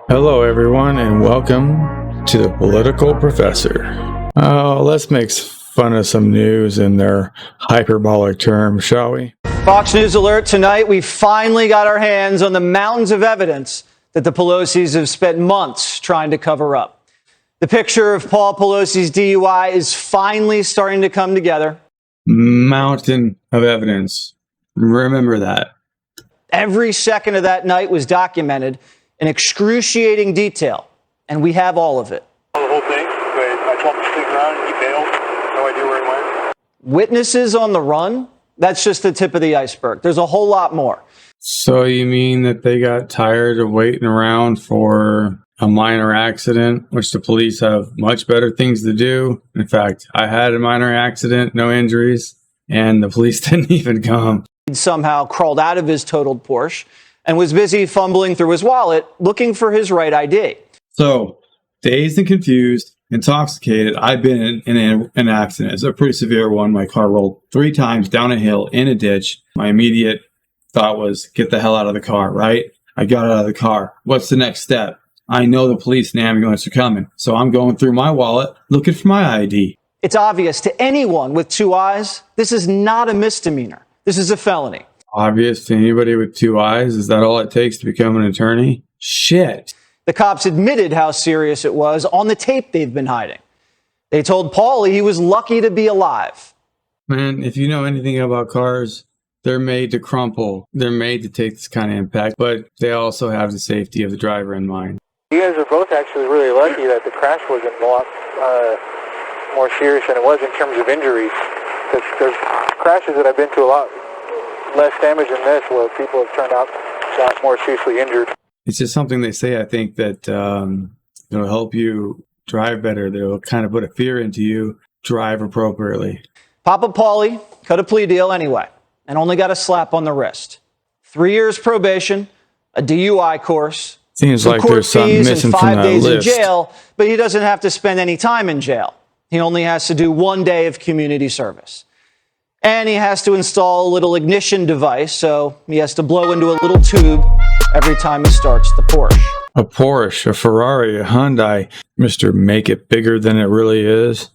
Hello, everyone, and welcome to the Political Professor. Let's make fun of some news in their hyperbolic terms, shall we? Fox News alert tonight. We finally got our hands on the mountains of evidence that the Pelosi's have spent months trying to cover up. The picture of Paul Pelosi's DUI is finally starting to come together. Mountain of evidence. Remember that. Every second of that night was documented in excruciating detail, and we have all of it. The whole thing, but I told him to stick around and he bailed. No idea where he went. Witnesses on the run? That's just the tip of the iceberg. There's a whole lot more. So you mean that they got tired of waiting around for a minor accident, which the police have much better things to do? In fact, I had a minor accident, no injuries, and the police didn't even come. He somehow crawled out of his totaled Porsche and was busy fumbling through his wallet looking for his right ID. So, dazed and confused, intoxicated, I've been in an accident. It's a pretty severe one. My car rolled 3 times down a hill in a ditch. My immediate thought was, get the hell out of the car, right? I got out of the car. What's the next step? I know the police and ambulance are coming. So I'm going through my wallet looking for my ID. It's obvious to anyone with 2 eyes, this is not a misdemeanor. This is a felony. Obvious to anybody with 2 eyes? Is that all it takes to become an attorney? Shit. The cops admitted how serious it was on the tape they've been hiding. They told Paulie he was lucky to be alive. Man, if you know anything about cars, they're made to crumple. They're made to take this kind of impact, but they also have the safety of the driver in mind. You guys are both actually really lucky that the crash wasn't a lot more serious than it was in terms of injuries. Because there's crashes that I've been to a lot less damage than this, where people have turned out a lot more seriously injured. It's just something they say, I think, that it'll help you drive better. They'll kind of put a fear into you, drive appropriately. Papa Paulie cut a plea deal anyway and only got a slap on the wrist. 3 years probation, a DUI course. Seems like there's something missing from that list. 5 days in jail, but he doesn't have to spend any time in jail. He only has to do 1 day of community service. And he has to install a little ignition device, so he has to blow into a little tube every time he starts the Porsche. A Porsche, a Ferrari, a Hyundai. Mr. Make it bigger than it really is.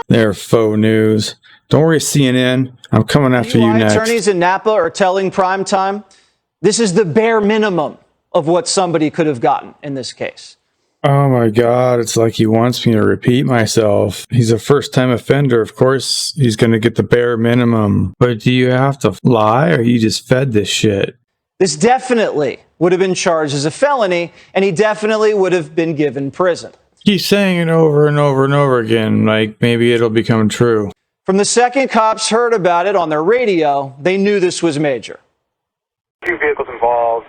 They're faux news. Don't worry, CNN. I'm coming after you next. Attorneys in Napa are telling Primetime this is the bare minimum of what somebody could have gotten in this case. Oh my God, it's like he wants me to repeat myself. He's a first-time offender. Of course, he's going to get the bare minimum. But do you have to lie, or you just fed this shit? This definitely would have been charged as a felony, and he definitely would have been given prison. He's saying it over and over and over again, like maybe it'll become true. From the second cops heard about it on their radio, they knew this was major. 2 vehicles involved,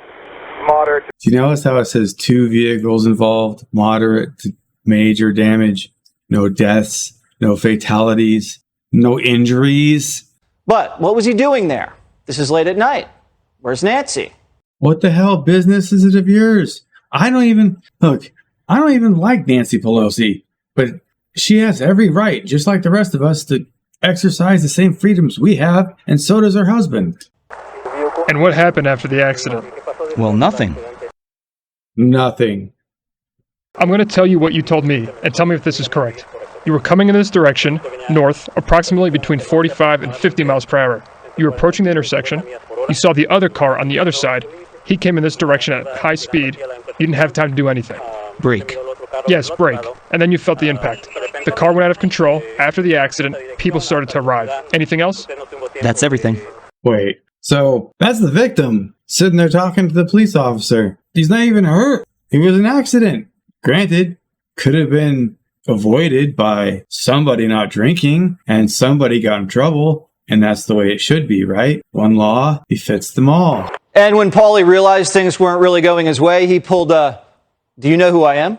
moderate. Do you notice how it says 2 vehicles involved, moderate to major damage, no deaths, no fatalities, no injuries? But what was he doing there? This is late at night. Where's Nancy? What the hell business is it of yours? I don't even like Nancy Pelosi, but she has every right, just like the rest of us, to exercise the same freedoms we have, and so does her husband. And what happened after the accident? Well, nothing. Nothing. I'm going to tell you what you told me, and tell me if this is correct. You were coming in this direction, north, approximately between 45 and 50 miles per hour. You were approaching the intersection. You saw the other car on the other side. He came in this direction at high speed. You didn't have time to do anything. Brake. Yes, brake. And then you felt the impact. The car went out of control. After the accident, people started to arrive. Anything else? That's everything. Wait, so that's the victim sitting there talking to the police officer. He's not even hurt. It was an accident. Granted, could have been avoided by somebody not drinking and somebody got in trouble. And that's the way it should be, right? One law befits them all. And when Paulie realized things weren't really going his way, he pulled a, "Do you know who I am?"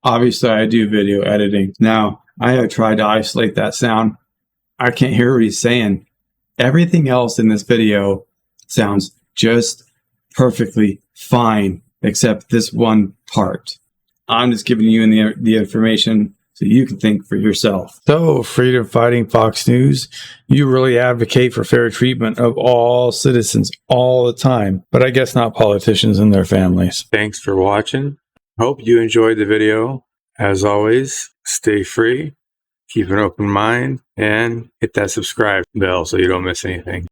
Obviously, I do video editing. Now, I have tried to isolate that sound. I can't hear what he's saying. Everything else in this video sounds just perfectly fine, except this one part. I'm just giving you the information so you can think for yourself. So, Freedom Fighting Fox News, you really advocate for fair treatment of all citizens all the time, but I guess not politicians and their families. Thanks for watching. Hope you enjoyed the video. As always, stay free, keep an open mind, and hit that subscribe bell so you don't miss anything.